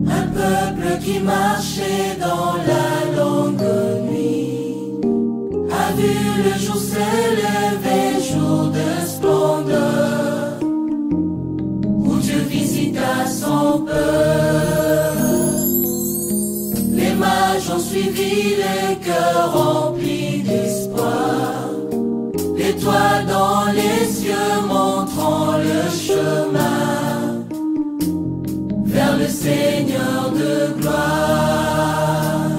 Un peuple qui marchait dans la longue nuit a vu le jour s'élever, jour de splendeur, où Dieu visita son peuple. Les mages ont suivi les cœurs remplis d'espoir, l'étoile dans les cieux montrant le chemin vers le Seigneur de gloire.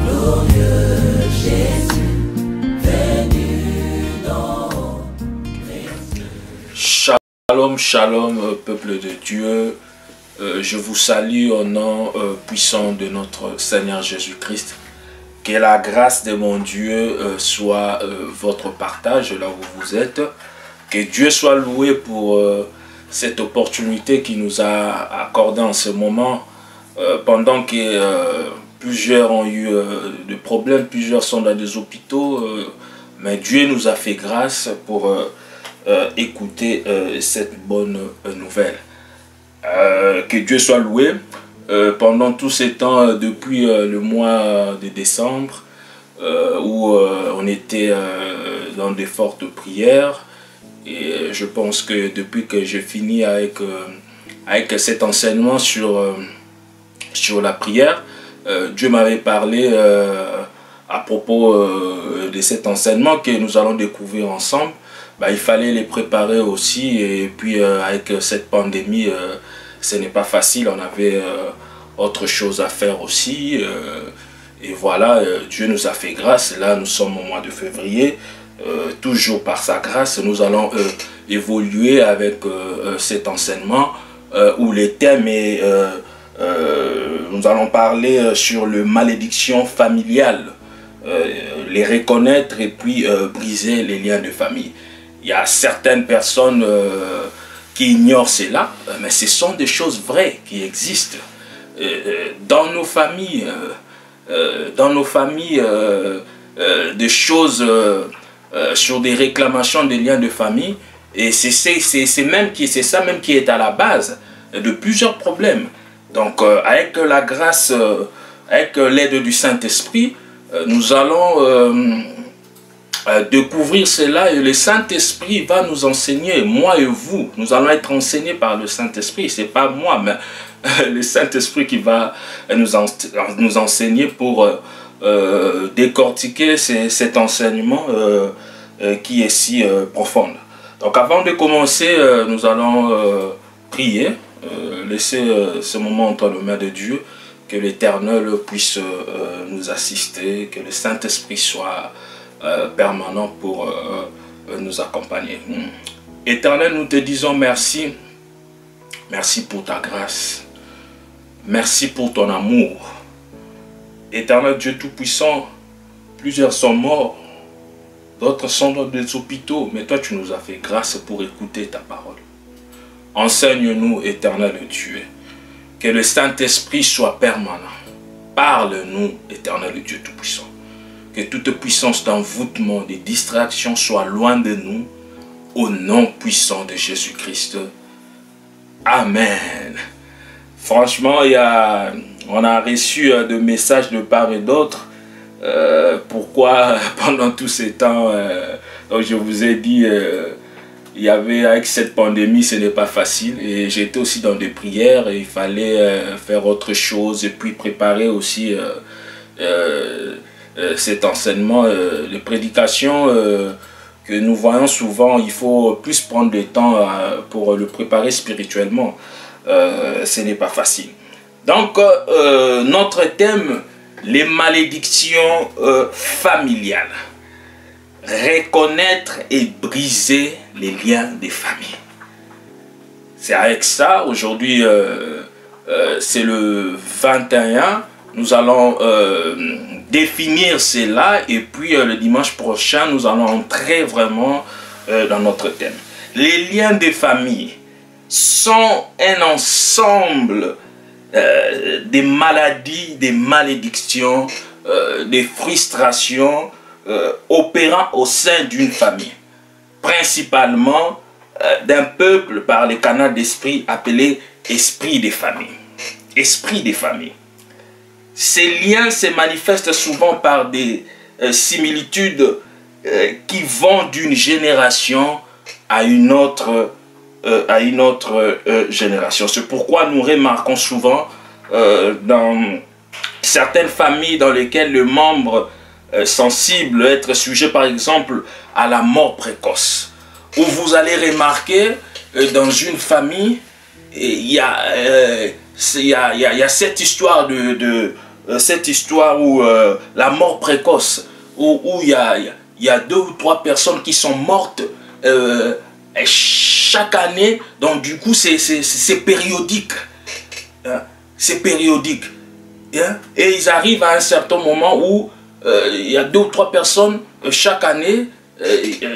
Glorieux Jésus, venu d'en haut. Shalom, shalom, peuple de Dieu. Je vous salue au nom puissant de notre Seigneur Jésus-Christ. Que la grâce de mon Dieu soit votre partage là où vous êtes. Que Dieu soit loué pour cette opportunité qu'il nous a accordée en ce moment. Pendant que plusieurs ont eu des problèmes, plusieurs sont dans des hôpitaux. Mais Dieu nous a fait grâce pour écouter cette bonne nouvelle. Que Dieu soit loué. Pendant tous ces temps, depuis le mois de décembre, où on était dans des fortes prières, et je pense que depuis que j'ai fini avec cet enseignement sur la prière, Dieu m'avait parlé à propos de cet enseignement que nous allons découvrir ensemble. Il fallait les préparer aussi, et puis avec cette pandémie, ce n'est pas facile, on avait autre chose à faire aussi, et voilà, Dieu nous a fait grâce. Là nous sommes au mois de février, toujours par sa grâce, nous allons évoluer avec cet enseignement où le thème est, nous allons parler sur le malédiction familiale, les reconnaître et puis briser les liens de famille. Il y a certaines personnes qui ignorent cela, mais ce sont des choses vraies qui existent. Dans nos familles, des choses sur des réclamations des liens de famille, et c'est ça même qui est à la base de plusieurs problèmes. Donc avec la grâce, avec l'aide du Saint-Esprit, nous allons découvrir cela, et le Saint-Esprit va nous enseigner, moi et vous, nous allons être enseignés par le Saint-Esprit. C'est pas moi, mais le Saint-Esprit qui va nous enseigner pour décortiquer cet enseignement qui est si profond. Donc avant de commencer, nous allons prier, laisser ce moment entre les mains de Dieu, que l'Éternel puisse nous assister, que le Saint-Esprit soit permanent pour nous accompagner. Éternel, nous te disons merci. Merci pour ta grâce. Merci pour ton amour. Éternel Dieu Tout-Puissant, plusieurs sont morts, d'autres sont dans des hôpitaux, mais toi tu nous as fait grâce pour écouter ta parole. Enseigne-nous, Éternel Dieu, que le Saint-Esprit soit permanent. Parle-nous, Éternel Dieu Tout-Puissant. Que toute puissance d'envoûtement, de distraction soit loin de nous, au nom puissant de Jésus-Christ. Amen. Franchement, on a reçu des messages de part et d'autre. Pourquoi pendant tous ces temps, donc je vous ai dit, il y avait avec cette pandémie, ce n'est pas facile. Et j'étais aussi dans des prières et il fallait faire autre chose et puis préparer aussi cet enseignement, les prédications que nous voyons souvent. Il faut plus prendre le temps pour le préparer spirituellement. Ce n'est pas facile. Donc notre thème, les malédictions familiales. Reconnaître et briser les liens des familles. C'est avec ça, aujourd'hui c'est le 21, nous allons définir cela, et puis le dimanche prochain nous allons entrer vraiment dans notre thème. Les liens des familles sont un ensemble des maladies, des malédictions, des frustrations opérant au sein d'une famille. Principalement d'un peuple par les canaux d'esprit appelés esprit des familles. Esprit des familles. Ces liens se manifestent souvent par des similitudes qui vont d'une génération à une autre génération. C'est pourquoi nous remarquons souvent dans certaines familles dans lesquelles le membre sensible être sujet par exemple à la mort précoce. Où vous allez remarquer dans une famille, il y a cette histoire cette histoire où la mort précoce, où il y a 2 ou 3 personnes qui sont mortes chaque année. Donc du coup c'est périodique, hein? C'est périodique, hein? Et ils arrivent à un certain moment où il y a 2 ou 3 personnes chaque année,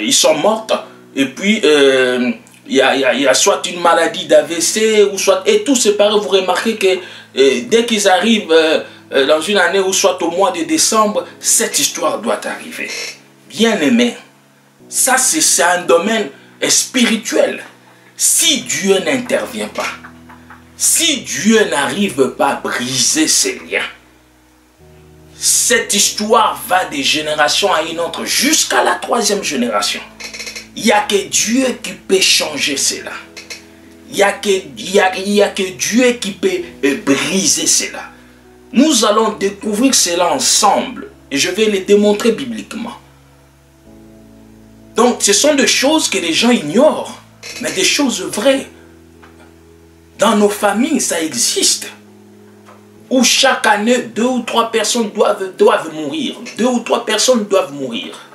ils sont mortes. Et puis il y a soit une maladie d'AVC ou soit, et tout c'est pareil. Vous remarquez que dès qu'ils arrivent dans une année ou soit au mois de décembre, cette histoire doit arriver. Bien aimé, ça c'est un domaine spirituel. Si Dieu n'intervient pas, si Dieu n'arrive pas à briser ces liens, cette histoire va des générations à une autre jusqu'à la 3e génération. Il n'y a que Dieu qui peut changer cela. Il n'y a que Dieu qui peut briser cela. Nous allons découvrir cela ensemble et je vais les démontrer bibliquement. Donc ce sont des choses que les gens ignorent, mais des choses vraies. Dans nos familles, ça existe. Où chaque année, 2 ou 3 personnes doivent mourir. 2 ou 3 personnes doivent mourir.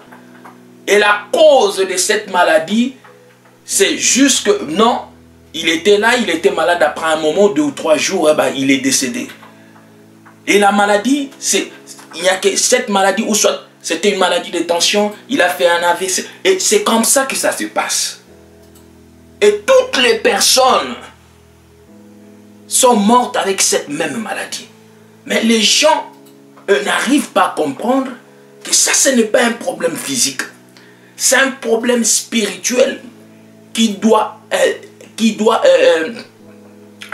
Et la cause de cette maladie, c'est juste que, non, il était là, il était malade, après un moment, 2 ou 3 jours, eh ben, il est décédé. Et la maladie, il n'y a que cette maladie, ou soit c'était une maladie de tension, il a fait un AVC. Et c'est comme ça que ça se passe. Et toutes les personnes sont mortes avec cette même maladie. Mais les gens n'arrivent pas à comprendre que ça, ce n'est pas un problème physique. C'est un problème spirituel qui doit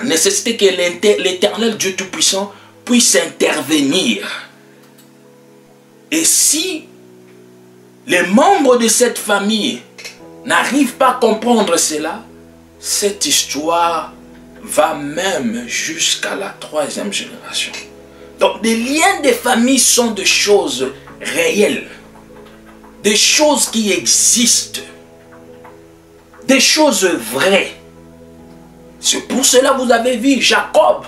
nécessiter que l'Éternel Dieu Tout-Puissant puisse intervenir. Et si les membres de cette famille n'arrivent pas à comprendre cela, cette histoire va même jusqu'à la 3e génération. Donc, les liens de famille sont des choses réelles, des choses qui existent, des choses vraies. C'est pour cela que vous avez vu Jacob.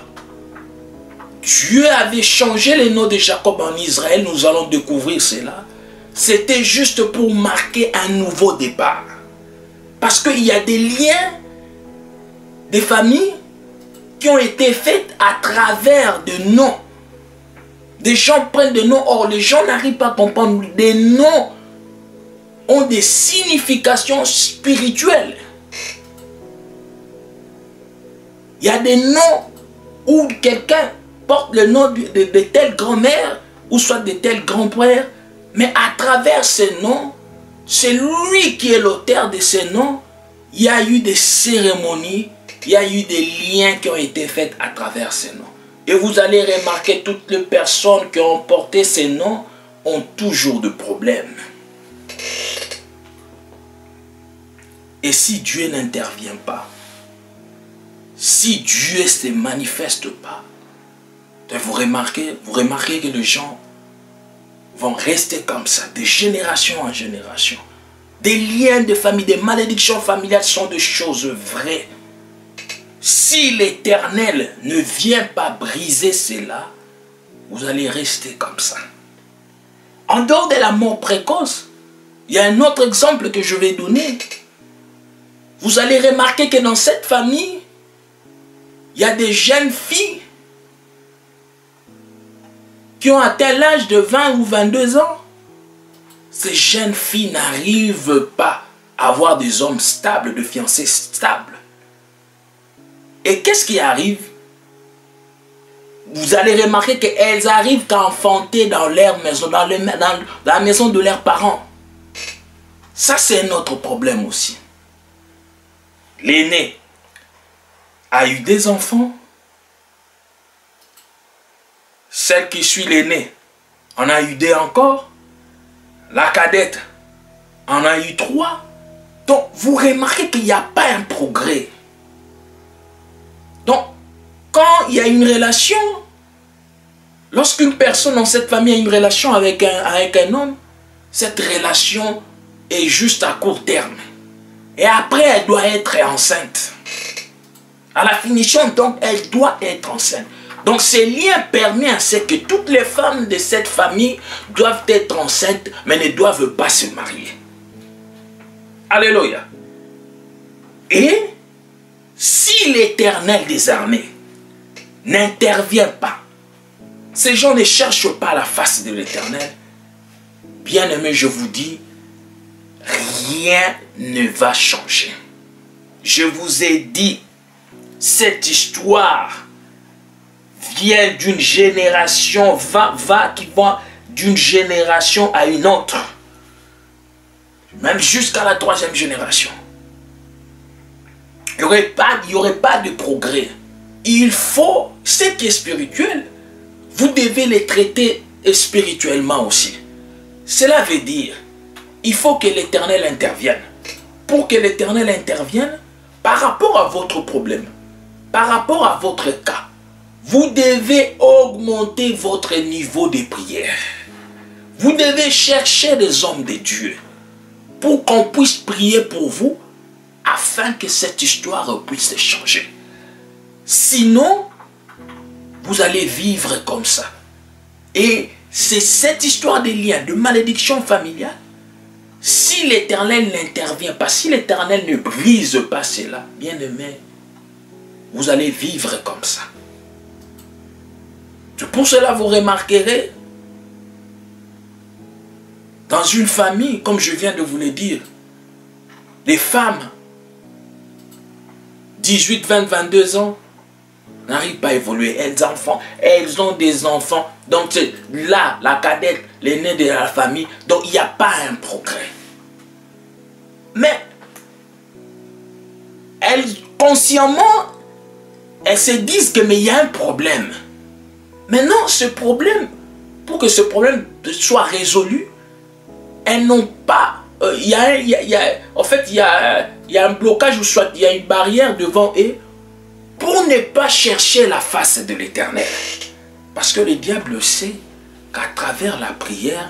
Dieu avait changé le nom de Jacob en Israël, nous allons découvrir cela. C'était juste pour marquer un nouveau départ. Parce qu'il y a des liens, des familles qui ont été faites à travers des noms. Des gens prennent des noms, or les gens n'arrivent pas à comprendre. Des noms ont des significations spirituelles. Il y a des noms où quelqu'un porte le nom de telle grand-mère ou soit de tel grand-père, mais à travers ces noms, c'est lui qui est l'auteur de ces noms. Il y a eu des cérémonies, il y a eu des liens qui ont été faits à travers ces noms. Et vous allez remarquer, toutes les personnes qui ont porté ces noms ont toujours de problèmes. Et si Dieu n'intervient pas, si Dieu ne se manifeste pas, vous remarquez que les gens vont rester comme ça, de génération en génération. Des liens de famille, des malédictions familiales sont des choses vraies. Si l'Éternel ne vient pas briser cela, vous allez rester comme ça. En dehors de la mort précoce, il y a un autre exemple que je vais donner. Vous allez remarquer que dans cette famille, il y a des jeunes filles qui ont atteint l'âge de 20 ou 22 ans. Ces jeunes filles n'arrivent pas à avoir des hommes stables, de fiancés stables. Et qu'est-ce qui arrive? Vous allez remarquer qu'elles arrivent à enfanter dans leur maison, dans la maison de leurs parents. Ça, c'est un autre problème aussi. l'aîné a eu des enfants. Celle qui suit l'aîné en a eu 2 encore. La cadette en a eu 3. Donc, vous remarquez qu'il n'y a pas un progrès. Donc, quand il y a une relation, lorsqu'une personne dans cette famille a une relation avec un homme, cette relation est juste à court terme. Et après, elle doit être enceinte. À la finition, donc, elle doit être enceinte. Donc, ce lien permet à ce que toutes les femmes de cette famille doivent être enceintes, mais ne doivent pas se marier. Alléluia. Et si l'Éternel des armées n'intervient pas, ces gens ne cherchent pas la face de l'Éternel, bien-aimé, je vous dis, rien ne va changer. Je vous ai dit, cette histoire vient d'une génération, qui va d'une génération à une autre. Même jusqu'à la 3e génération. Il n'y aurait pas de progrès. Il faut, ce qui est spirituel, vous devez les traiter spirituellement aussi. Cela veut dire, il faut que l'Éternel intervienne. Pour que l'Éternel intervienne, par rapport à votre problème, par rapport à votre cas, vous devez augmenter votre niveau de prière. Vous devez chercher des hommes de Dieu pour qu'on puisse prier pour vous afin que cette histoire puisse changer. Sinon, vous allez vivre comme ça. Et c'est cette histoire de liens, de malédiction familiale. Si l'Éternel n'intervient pas, si l'Éternel ne brise pas cela, bien aimé, vous allez vivre comme ça. Pour cela, vous remarquerez, dans une famille, comme je viens de vous le dire, les femmes, 18, 20, 22 ans, n'arrivent pas à évoluer. Elles ont des enfants. Donc là, la cadette, l'aîné de la famille, donc il n'y a pas un progrès. Mais, elles, consciemment, elles se disent que mais il y a un problème. Maintenant, ce problème, pour que ce problème soit résolu, elles n'ont pas... en fait, il y a un blocage ou soit il y a une barrière devant eux pour ne pas chercher la face de l'Éternel. Parce que le diable sait qu'à travers la prière,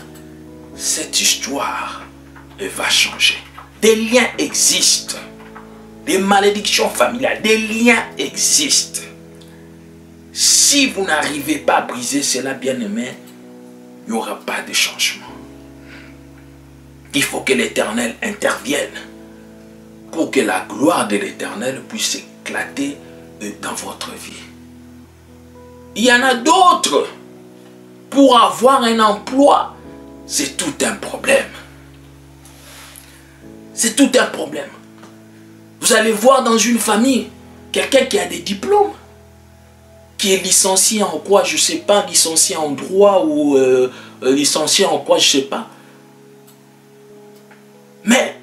cette histoire va changer. Des liens existent. Des malédictions familiales, des liens existent. Si vous n'arrivez pas à briser cela, bien-aimé, il n'y aura pas de changement. Il faut que l'Éternel intervienne pour que la gloire de l'Éternel puisse éclater dans votre vie. Il y en a d'autres. Pour avoir un emploi, c'est tout un problème. C'est tout un problème. Vous allez voir dans une famille, quelqu'un qui a des diplômes, qui est licencié en quoi, je ne sais pas, licencié en droit ou licencié en quoi, je ne sais pas. Mais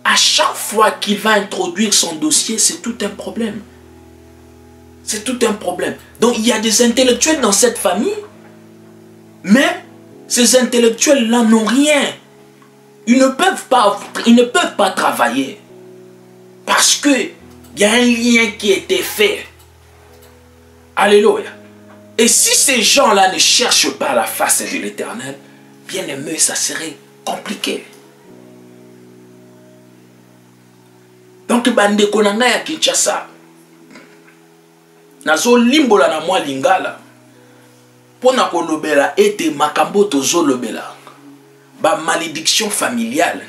à chaque fois qu'il va introduire son dossier, c'est tout un problème. C'est tout un problème. Donc il y a des intellectuels dans cette famille, mais ces intellectuels-là n'ont rien. Ils ne peuvent pas travailler. Parce qu'il y a un lien qui a été fait. Alléluia. Et si ces gens-là ne cherchent pas la face de l'Éternel, bien aimé, ça serait compliqué. Donc, bandeko nanga ya Kinshasa, nazo limbola na mwa lingala, pona kolobela ete makambo tozo lobela, ba malédiction familiale.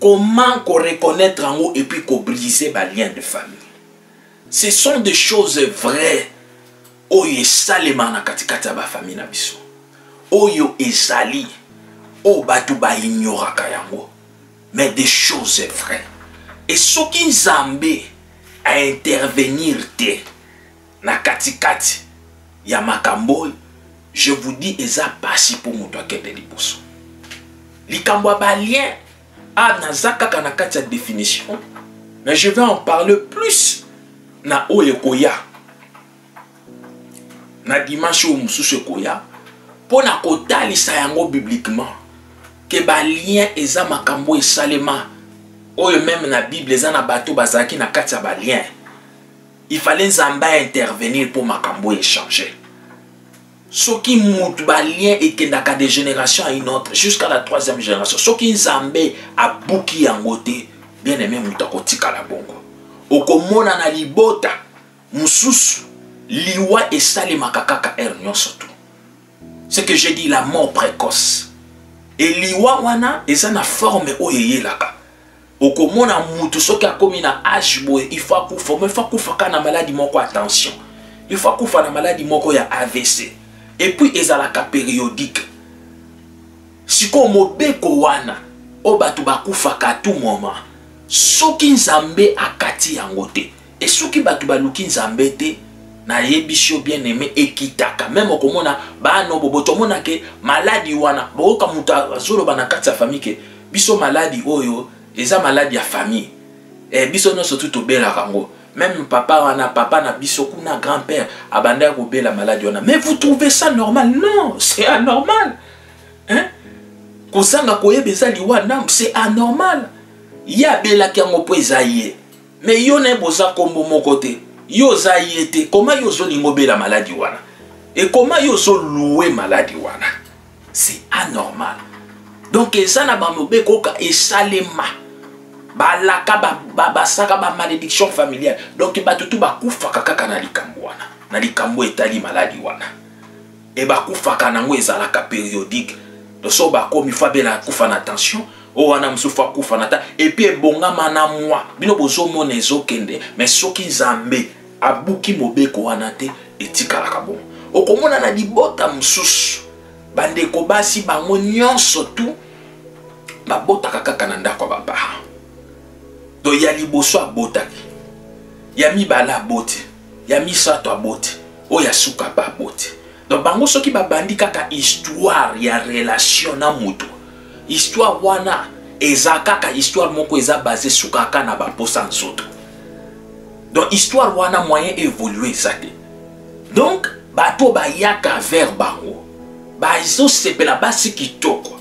Comment reconnaître en haut et puis briser les liens de famille. Ce sont des choses vraies. Oyo esalema na katikati ba famille na biso. Oyo ezali. O batu ba ignoraka yango. Mais des choses vraies. Et ce qui Nzambe a intervenir te na katikati ya makambo, je vous dis eza pasi pour muto akende liboso. Likambo ba lien a nazaka kana kati ya définition. Mais je vais en parler plus na oyekoya. Na dimanche ou mususu koya. Pour na kotalisa yango bibliquement. Que ba lien eza makambo esalema. Oyo même na Bible eza na bato bazaki na kati ya ba lien. Il fallait Nzamba intervenir pour makambo échanger. Ce qui monte ba lien et qui n'a qu'à de génération à une autre jusqu'à la 3e génération. Ce qui Nzamba a bouki angote bien aimé mutakotika la bongo. Okomona na libota mususu liwa et sali makakaka ernyon surtout. Ce que j'ai dit, la mort précoce. Et liwa wana eza na forme oyeye laka. Okomona mutu soki akomi na âge boye il faut akufa, mais il faut akufa na maladie moko attention. Il faut akufa na maladie moko ya AVC. Et puis ezalaka périodique. Siko mobeko wana o batu bakufa ka tout moment. Soki Nzambe akati yango te. Et soki batu baluki Nzambe te na yebisho bien aimé ekitaka. Même okomona ba no boboto mona ke maladie wana boka muta zolo bana kati ya famille ke biso maladie oyo eza maladie ya famille. Et biso no surtout to bela rango. Même papa wana papa na biso kuna grand-père abanda ko bela maladie wana. Mais vous trouvez ça normal? Non, c'est anormal. Hein? Kozanga koyeba eza liwana, c'est anormal. Ya bela ki yango po ezaye. Mais yo ne boza kombo moko te. Yo zaye te. Comment yo zo lingo bela maladie wana? Et comment yo zo louer maladie wana? C'est anormal. Donc eza na bamobe koka esalema. Balaka basaka ba malédiction familiale. Donc batutu bakufa kaka na likambo wana. Na likambo etali maladie wana. Et bakufa kanango ezalaka périodique. Donc so bakomi fa bela kufa na tension. O wana msufa kufa na ta. Et puis bonga mana moi. Bino bozo mona ezokende. Mais soki Nzambe abuki mobeko wana te etikala kabon. Okomona na libota msusu. Bandeko basi bango nyonso tu babota kaka na ndako baba. Do ya liboso abotaki. Ya mibala abote. Ya misato abote. O ya suka ba abote. Donc bango soki babandi kaka histoire ya relation na mutu. Histoire wana eza kaka histoire moko eza basée suka kaka na baposa nzoto. Donc histoire wana moyen évoluer zate. Donc bato ba yaka vers bango. Bazo sepela basi kitoko.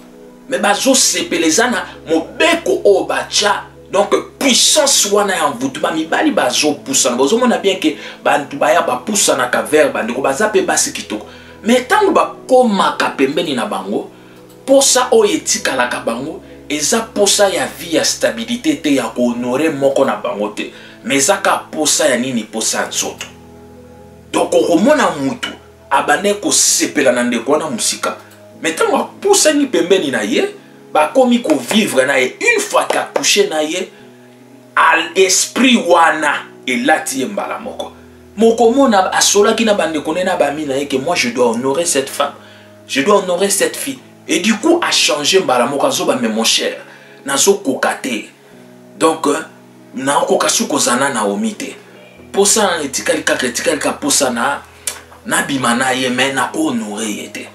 Mais bazo sepelezana mobeko o bacha. Donc puissance wana ya mvutu ba mibali bazo poussana. Bozo mona bien que bantu baya ba poussana ka vers bandeko bazape basi kitoko. Mais tango ba koma ka pembeni na bango, posa o etikala ka bango, eza posa ya vie ya stabilité te ya honorer moko na bango te. Mais zaka posa ya nini posa nzoto. Donc okomona mutu abane ko sepela na ndeko na musika. Mais tango posa ni pembeni na ye, ba komi ko vivre na ye une fois ka couché na ye, al esprit wana elati mbala moko. Mokomona asola ki na bande konena ba mina ye que moi je dois honorer cette femme. Je dois honorer cette fille. Et du coup a changé mbala moko zoba mais mon cher, nazo kokate. Donc na kokasu kozana na omite. Posa etikali ka posa na bimana ye mais na honorer yete.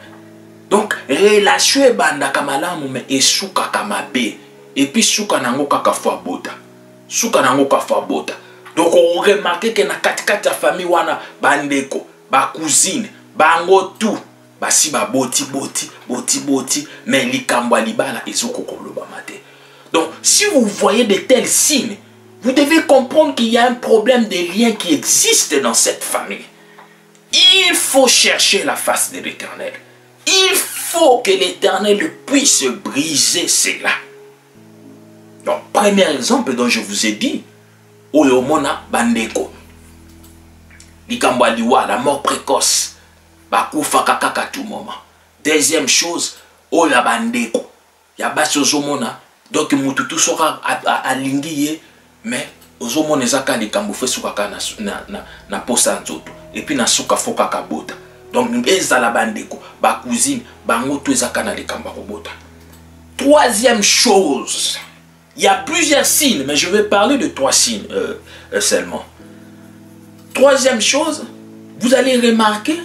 Donc relation banda kamalamu mais esuka kamabe. Et puis suka nango kaka fwa bota. Suka nango ka fwa bota. Donc on remarque que na katikati ya famille wana bandeko, ba cousine, bango tout, basi ba boti, mais likambo libala ezoko koloba mate. Donc si vous voyez de tels signes, vous devez comprendre qu'il y a un problème de lien qui existe dans cette famille. Il faut chercher la face de l'Éternel. Il faut que l'Éternel puisse briser cela. Donc premier exemple dont je vous ai dit, Oyo mona bandeko. Likambo aliwa, la mort précoce. Bakufa kaka tout moment. Deuxième chose, oyo bandeko. Ya basi ozomona. Donc mututu sera alingiye. Mais ozomona ezaka likambo fe sukaka na posa nzoto. Et puis na suka foka kabota. Donc ezala bandeko. Ba cousine, bango to ezaka na likambo kobota. Troisième chose. Il y a plusieurs signes, mais je vais parler de 3 signes seulement. Troisième chose, vous allez remarquer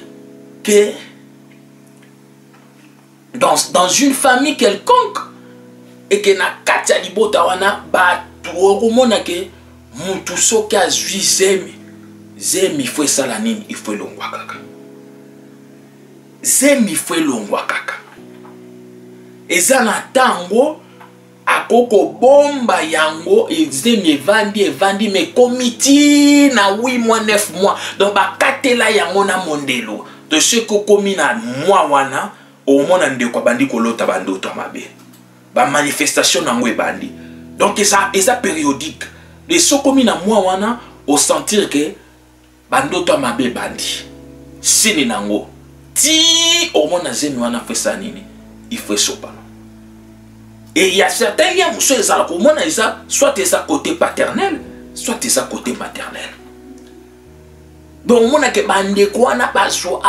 que dans une famille quelconque, et que na katia libota wana ba tuokomona ke mutu soki azwi zemi il faut esala nini, il faut elongwa kaka. Zemi il faut elongwa kaka. Eza na tango akoko bomba yango zemi evandi me komiti na 8 mois 9 mois. Donc bakatela yango na mondelo. De ce que komi na mois wana omona ndeko bandi kolota bandoto mabe. Ba manifestation nango ebandi. Donc eza périodique. De ce komi na mois wana au sentir que bandoto mabe bandi. Sini nango ti omona zemi wana fesa nini, il faut sopana. Et il y a certains liens, soit c'est ça côté paternel, soit c'est ça côté maternel. Donc, on a que bande quoi na bazo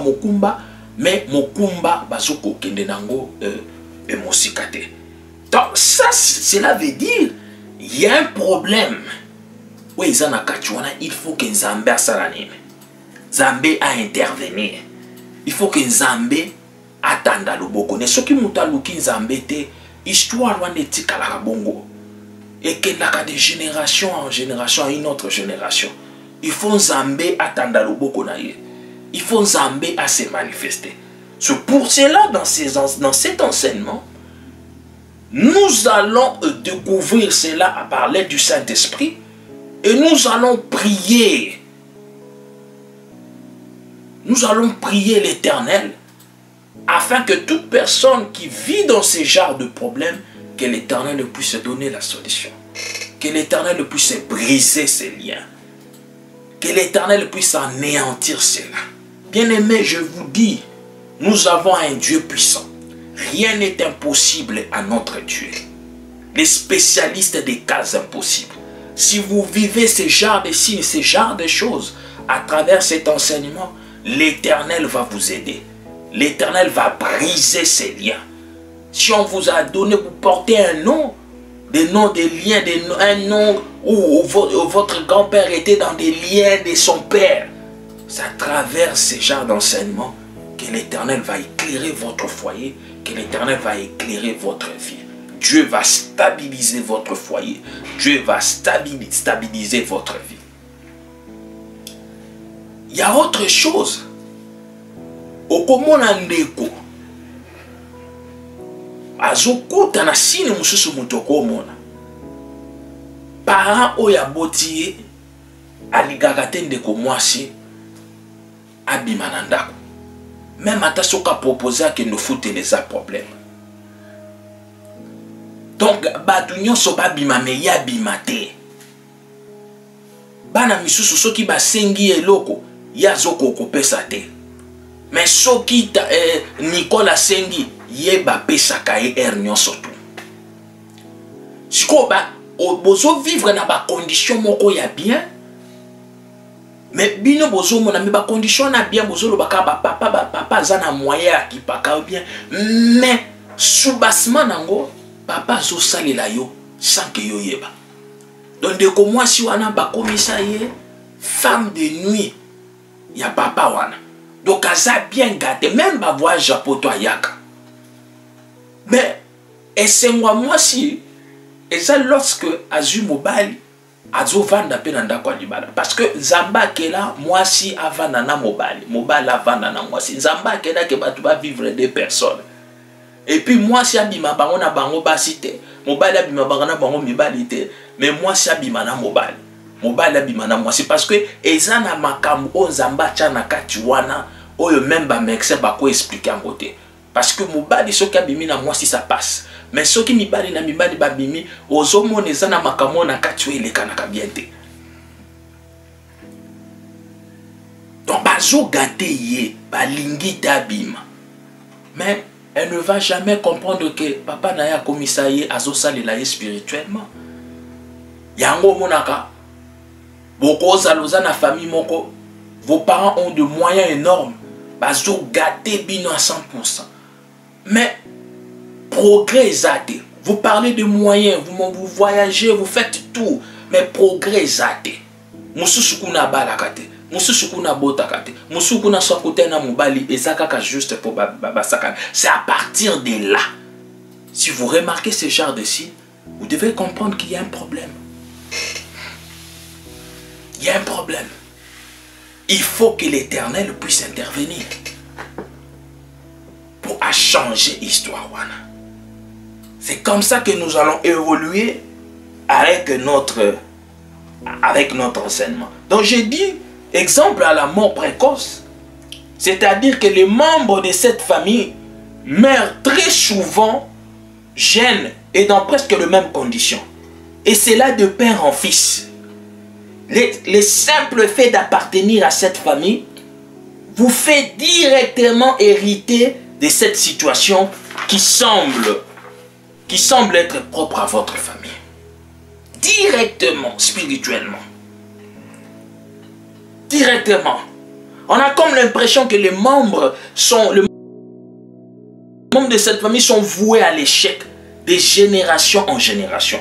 mokumba, mais mokumba bazo kokende nango et mosikate. Donc ça, cela veut dire il y a un problème. Oui, il faut que Nzambe salanine. Nzambe a intervenir. Il faut que Nzambe attenda loboko. Ne soki muta luki Nzambe te, histoire wana etikala bongo. Et que de génération en génération à une autre génération. Il faut Nzambe attenda loboko na ye. Il faut Nzambe à se manifester. C'est pour cela dans cet enseignement, nous allons découvrir cela à parler du Saint-Esprit et nous allons prier. Nous allons prier l'Éternel afin que toute personne qui vit dans ce genre de problème, que l'Éternel puisse donner la solution. Que l'Éternel puisse briser ces liens. Que l'Éternel puisse anéantir cela. Bien-aimés, je vous dis, nous avons un Dieu puissant. Rien n'est impossible à notre Dieu. Les spécialistes des cas impossibles. Si vous vivez ce genre de signes, ce genre de choses, à travers cet enseignement, l'Éternel va vous aider. L'Éternel va briser ces liens. Si on vous a donné, vous portez un nom, des noms, des liens, un nom où votre grand-père était dans des liens de son père. C'est à travers ce genre d'enseignement que l'Éternel va éclairer votre foyer, que l'Éternel va éclairer votre vie. Dieu va stabiliser votre foyer. Dieu va stabiliser votre vie. Il y a autre chose. Okomona ndeko azokuta na sini mususu mutoko omona parent oya botie aligaka te ndeko mwasi abima na ndako même ata soka proposer akende futeleza problème. Donc bato nyonso babima me ya bima te. Bana misusu soki basengi eloko ya zoko kopesa te. Mais soki Nicolas sengi yeba pesaka e nyonso tu. Siko ba bozo vivre na ba condition moko ya bien. Mais bino bozo mona mi ba condition na bien bozo lo baka ba papa zana moyen ki paka bien. Mais soubassement nango papa zo salela yo sans que yo yeba. Donc de ko moi si wana ba komisa ye femme de nuit ya papa wana. Donc, ça bien gâté, même ma voyage à Poto Ayaka. Mais, et c'est moi si, et ça lorsque Azu Mobile, Azu Vanda Penanda Kwalibala. Parce que Zamba Kela, moi si avant Nana Mobile avant Nana moi si, Zamba Kela que tu vas vivre des personnes. Et puis moi si Abima Bangona Bango Basité, Mobile Abima Bangona Bango Mibalité, mais moi si Abima na Mobile. Mobile abimana moi c'est parce que ezana makambo o Nzamba tchana katiwana oyo même ba mexe ba ko expliquer en côté parce que mobali soki abimi na moi si ça passe mais soki mibali na mibali ba bimi ozomona ezana makambo na kati eleka na bien te. Donc bazo gâté yé balingi tabima mais elle ne va jamais comprendre que papa na ya komisaye azo salela spirituellement yango monaka. Na famille moko, vos parents ont de moyens énormes. Bazo gâté bino à 100%. Mais progrès zate. Vous parlez de moyens, vous voyagez, vous faites tout. Mais progrès zate. Mususukuna balakate. Mususukuna botakate. Musukuna sokote na mobali ezakaka juste pour babasaka. C'est à partir de là. Si vous remarquez ce genre de signes, vous devez comprendre qu'il y a un problème. Il y a un problème. Il faut que l'Éternel puisse intervenir pour changer l'histoire. C'est comme ça que nous allons évoluer avec notre enseignement. Donc j'ai dit, exemple à la mort précoce, c'est-à-dire que les membres de cette famille meurent très souvent jeunes et dans presque les mêmes conditions. Et c'est là de père en fils. Le simple fait d'appartenir à cette famille vous fait directement hériter de cette situation qui semble être propre à votre famille. Directement, spirituellement. Directement. On a comme l'impression que les membres de cette famille sont voués à l'échec de génération en génération.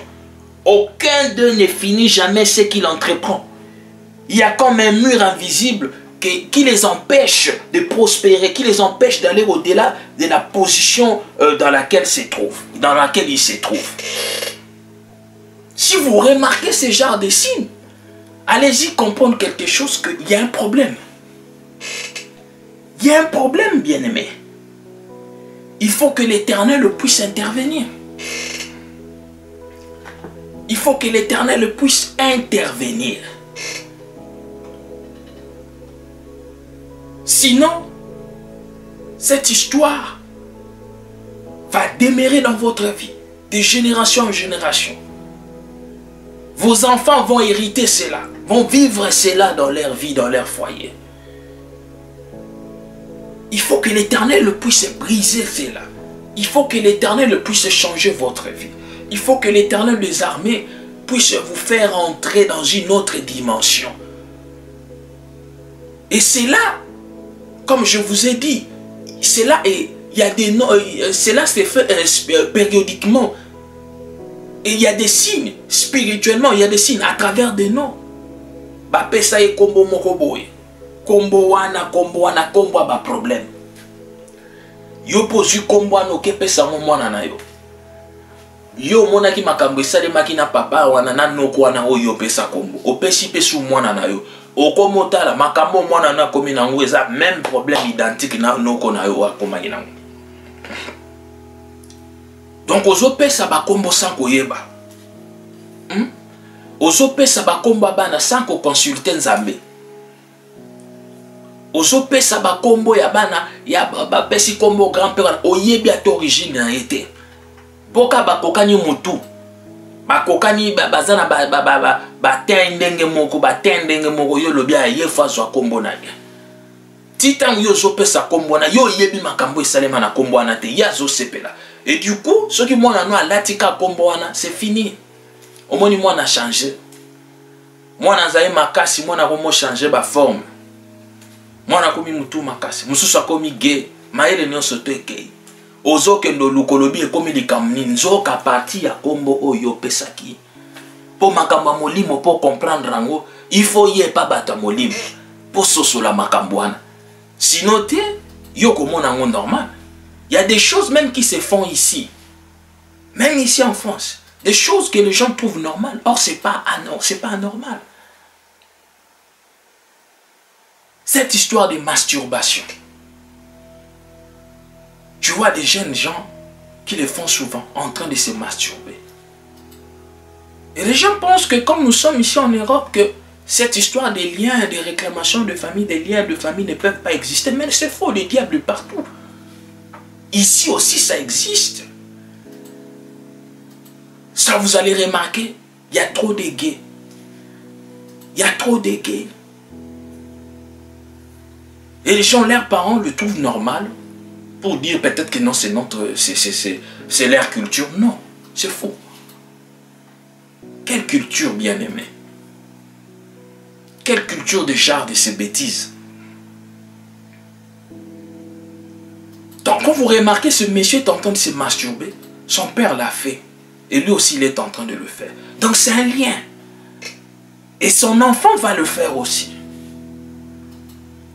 Aucun d'eux ne finit jamais ce qu'il entreprend. Il y a comme un mur invisible qui les empêche de prospérer, qui les empêche d'aller au-delà de la position dans laquelle ils se trouvent. Si vous remarquez ce genre de signes, allez-y comprendre quelque chose, qu'il y a un problème. Il y a un problème, bien-aimé. Il faut que l'Éternel puisse intervenir. Il faut que l'Éternel puisse intervenir. Sinon, cette histoire va demeurer dans votre vie, de génération en génération. Vos enfants vont hériter cela, vont vivre cela dans leur vie, dans leur foyer. Il faut que l'Éternel puisse briser cela. Il faut que l'Éternel puisse changer votre vie. Il faut que l'Éternel des armées puisse vous faire entrer dans une autre dimension. Et c'est là, comme je vous ai dit, cela se fait périodiquement. Et il y a des signes, spirituellement, il y a des signes à travers des noms. Bapesa e kombo mokoboe. Kombo wana ba problème. Yo pozu kombo wana okepesa mwana na yo. Yo mona ki makambo esalemaki na papa wana na noko wana oyo pesa kombo. Opesi pesu mwana na yo. Okomotala makambo mwana na komi na ngo eza même problème identique na noko na yo akomaki na ngo. Donc ozopesa bakombo sans koyeba. Ozopesa bakombo bana sans ko consulter Nzambe. Ozopesa bakombo ya bana ya bapesi kombo grand-père oyebi ata origine na été. Boka bakokani mutu. Bakokani bazana batendenge moko yo lobia ye faso kombo na ye. Titan yo zopesa kombo na yo yebi makambo esalema na kombo na te ya zo sepela. Et du coup, ce qui m'a dit, l'atika komboana, c'est fini. Au moins, moi, on a changé. Moi, on a makasi, moi, on a changé ma forme. Moi, on a commis mutu makasi. Musu a commis gay. Maël n'est pas gay. Ozo que nous lukolobi et commis les kamni. Nzo ka parti ya kombo oyo pesaki. Pour makamba molimo, pour comprendre rango, il faut y pas bata molimo. Pour soso la makamboana. Sinon, yo comme on normal. Il y a des choses même qui se font ici. Même ici en France. Des choses que les gens trouvent normales. Or, ce n'est pas anormal. Cette histoire de masturbation. Tu vois des jeunes gens qui le font souvent en train de se masturber. Et les gens pensent que comme nous sommes ici en Europe, que cette histoire des liens, des réclamations de famille, des liens de famille ne peuvent pas exister. Mais c'est faux, le diable est partout. Ici aussi, ça existe. Ça, vous allez remarquer, il y a trop de gays. Il y a trop de gays. Et les gens, leurs parents le trouvent normal pour dire peut-être que non, c'est leur culture. Non, c'est faux. Quelle culture bien-aimée? Quelle culture de genre de ces bêtises? Donc, quand vous remarquez ce monsieur est en train de se masturber, son père l'a fait. Et lui aussi, il est en train de le faire. Donc, c'est un lien. Et son enfant va le faire aussi.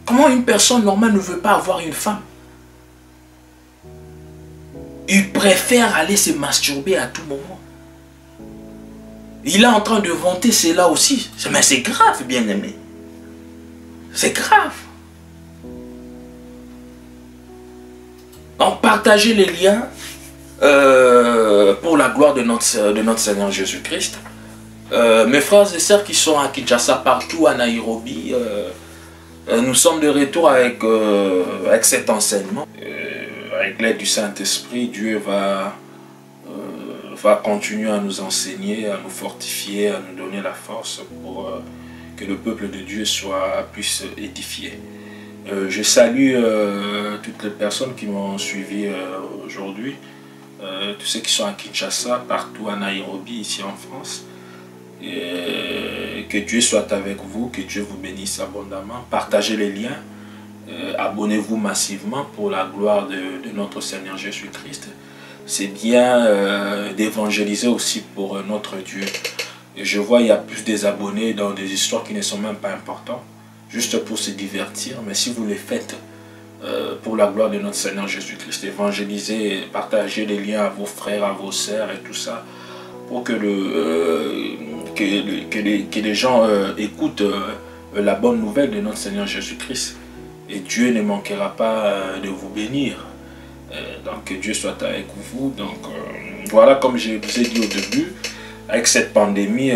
Comment une personne normale ne veut pas avoir une femme? Il préfère aller se masturber à tout moment. Il est en train de vanter cela aussi. Mais c'est grave, bien-aimé. C'est grave. Donc, partagez les liens pour la gloire de notre Seigneur Jésus-Christ. Mes frères et sœurs qui sont à Kinshasa, partout à Nairobi, nous sommes de retour avec cet enseignement. Avec l'aide du Saint-Esprit, Dieu va continuer à nous enseigner, à nous fortifier, à nous donner la force pour que le peuple de Dieu puisse édifier. Je salue toutes les personnes qui m'ont suivi aujourd'hui, tous ceux qui sont à Kinshasa, partout à Nairobi, ici en France. Et que Dieu soit avec vous, que Dieu vous bénisse abondamment. Partagez les liens, abonnez-vous massivement pour la gloire de notre Seigneur Jésus-Christ. C'est bien d'évangéliser aussi pour notre Dieu. Et je vois il y a plus des abonnés dans des histoires qui ne sont même pas importantes, juste pour se divertir. Mais si vous les faites pour la gloire de notre Seigneur Jésus-Christ, évangélisez, partagez les liens à vos frères, à vos sœurs et tout ça, pour que les gens écoutent la bonne nouvelle de notre Seigneur Jésus-Christ. Et Dieu ne manquera pas de vous bénir. Donc que Dieu soit avec vous. Donc voilà, comme je vous ai dit au début, avec cette pandémie,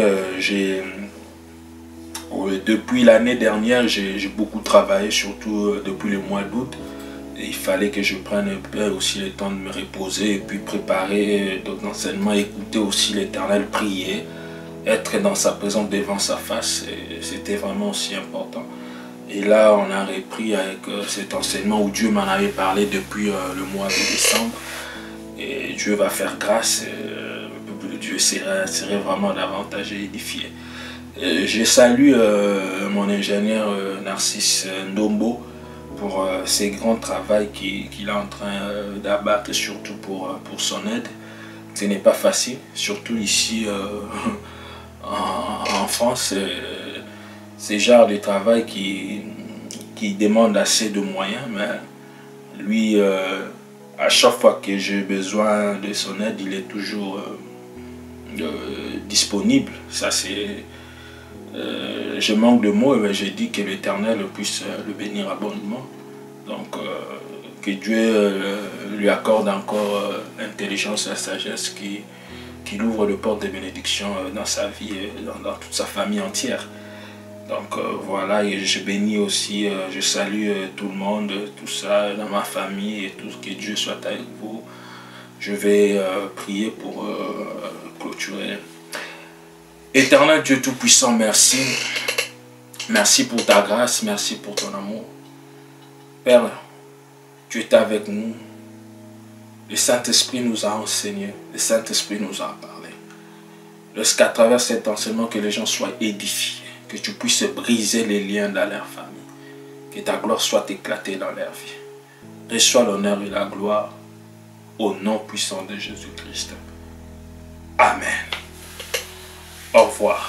depuis l'année dernière, j'ai beaucoup travaillé, surtout depuis le mois d'août. Il fallait que je prenne un peu aussi le temps de me reposer et puis préparer d'autres enseignements, écouter aussi l'Éternel, prier, être dans sa présence devant sa face. C'était vraiment aussi important. Et là, on a repris avec cet enseignement où Dieu m'en avait parlé depuis le mois de décembre. Et Dieu va faire grâce. Le peuple de Dieu serait vraiment davantage édifié. Je salue mon ingénieur Narcisse Ndombo pour ces grands travaux qu'il est en train d'abattre, surtout pour son aide. Ce n'est pas facile, surtout ici en France. C'est le genre de travail qui demande assez de moyens, mais lui, à chaque fois que j'ai besoin de son aide, il est toujours disponible. Ça, c'est... je manque de mots, mais j'ai dit que l'Éternel puisse le bénir abondamment. Donc, que Dieu lui accorde encore l'intelligence et la sagesse qui ouvre les portes de bénédiction dans sa vie et dans toute sa famille entière. Donc voilà, et je bénis aussi, je salue tout le monde, tout ça, dans ma famille et tout, que Dieu soit avec vous. Je vais prier pour clôturer. Éternel Dieu Tout-Puissant, merci. Merci pour ta grâce, merci pour ton amour. Père, tu es avec nous. Le Saint-Esprit nous a enseigné, le Saint-Esprit nous a parlé. Lorsqu'à travers cet enseignement, que les gens soient édifiés, que tu puisses briser les liens dans leur famille, que ta gloire soit éclatée dans leur vie. Reçois l'honneur et la gloire au nom puissant de Jésus-Christ. Amen. Au revoir.